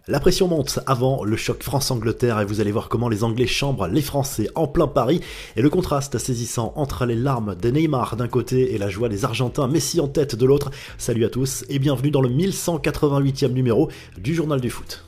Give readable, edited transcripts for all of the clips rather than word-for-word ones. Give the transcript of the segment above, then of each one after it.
La pression monte avant le choc France-Angleterre et vous allez voir comment les Anglais chambrent les Français en plein Paris et le contraste saisissant entre les larmes de Neymar d'un côté et la joie des Argentins, Messi en tête de l'autre. Salut à tous et bienvenue dans le 1188e numéro du Journal du Foot.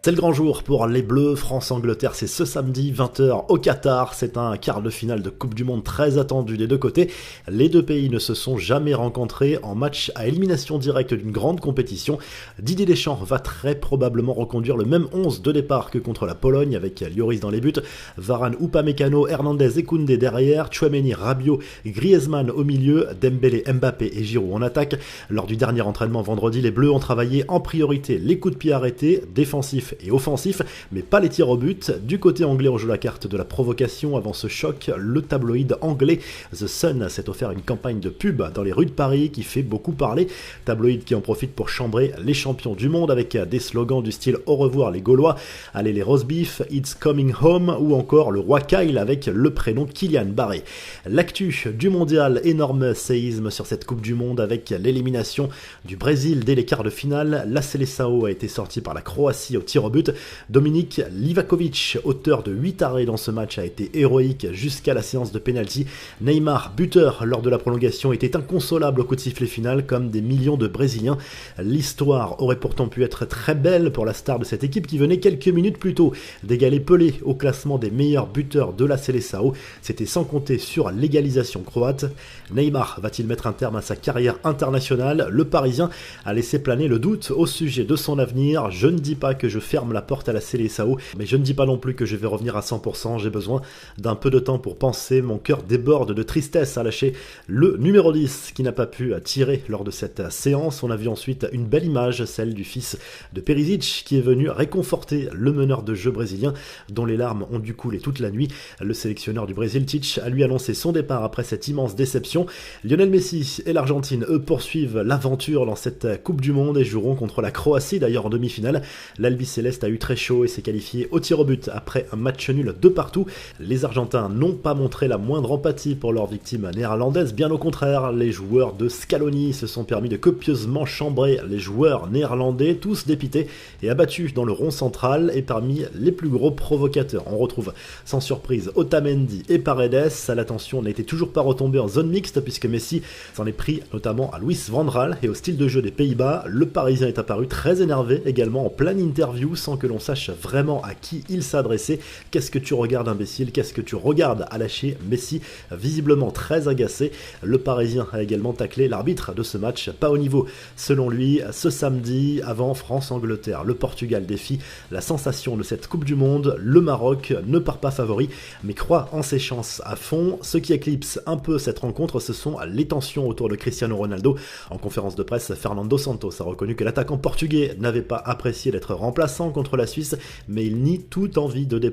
C'est le grand jour pour les Bleus. France-Angleterre, c'est ce samedi 20h au Qatar. C'est un quart de finale de Coupe du Monde très attendu des deux côtés. Les deux pays ne se sont jamais rencontrés en match à élimination directe d'une grande compétition. Didier Deschamps va très probablement reconduire le même 11 de départ que contre la Pologne avec Lloris dans les buts, Varane, Upamecano, Hernandez et Koundé derrière, Tchouaméni, Rabiot, Griezmann au milieu, Dembélé, Mbappé et Giroud en attaque. Lors du dernier entraînement vendredi, les Bleus ont travaillé en priorité les coups de pied arrêtés, défensifs et offensif, mais pas les tirs au but. Du côté anglais, on joue la carte de la provocation avant ce choc. Le tabloïd anglais The Sun s'est offert une campagne de pub dans les rues de Paris qui fait beaucoup parler. Tabloïd qui en profite pour chambrer les champions du monde avec des slogans du style au revoir les Gaulois, allez les roast beef, it's coming home ou encore le roi Kyle avec le prénom Kylian Barré. L'actu du mondial, énorme séisme sur cette Coupe du Monde avec l'élimination du Brésil dès les quarts de finale. La Seleção a été sortie par la Croatie au tir au but. Dominik Livakovic, auteur de 8 arrêts dans ce match, a été héroïque jusqu'à la séance de pénalty. Neymar, buteur lors de la prolongation, était inconsolable au coup de sifflet final comme des millions de Brésiliens. L'histoire aurait pourtant pu être très belle pour la star de cette équipe qui venait quelques minutes plus tôt d'égaler Pelé au classement des meilleurs buteurs de la Seleção. C'était sans compter sur l'égalisation croate. Neymar va-t-il mettre un terme à sa carrière internationale? Le Parisien a laissé planer le doute au sujet de son avenir. Je ne dis pas que je ferme la porte à la Seleção, mais je ne dis pas non plus que je vais revenir à 100%, j'ai besoin d'un peu de temps pour penser, mon cœur déborde de tristesse à lâcher le numéro 10 qui n'a pas pu tirer lors de cette séance. On a vu ensuite une belle image, celle du fils de Perisic qui est venu réconforter le meneur de jeu brésilien dont les larmes ont dû couler toute la nuit. Le sélectionneur du Brésil, Tite, a lui annoncé son départ après cette immense déception. Lionel Messi et l'Argentine, eux, poursuivent l'aventure dans cette Coupe du Monde et joueront contre la Croatie d'ailleurs en demi-finale. L'Albi Céleste a eu très chaud et s'est qualifié au tir au but après un match nul de partout. Les Argentins n'ont pas montré la moindre empathie pour leur victime néerlandaise, bien au contraire, les joueurs de Scaloni se sont permis de copieusement chambrer les joueurs néerlandais, tous dépités et abattus dans le rond central, et parmi les plus gros provocateurs, on retrouve sans surprise Otamendi et Paredes. L'attention n'était toujours pas retombée en zone mixte puisque Messi s'en est pris notamment à Luis van Gaal et au style de jeu des Pays-Bas. Le Parisien est apparu très énervé également en pleine interview sans que l'on sache vraiment à qui il s'adressait. Qu'est-ce que tu regardes, imbécile? Qu'est-ce que tu regardes? À lâcher Messi, visiblement très agacé. Le Parisien a également taclé l'arbitre de ce match, pas au niveau selon lui. Ce samedi, avant France-Angleterre, le Portugal défie la sensation de cette Coupe du Monde. Le Maroc ne part pas favori, mais croit en ses chances à fond. Ce qui éclipse un peu cette rencontre, ce sont les tensions autour de Cristiano Ronaldo. En conférence de presse, Fernando Santos a reconnu que l'attaquant portugais n'avait pas apprécié d'être remplaçant contre la Suisse, mais il nie toute envie de départ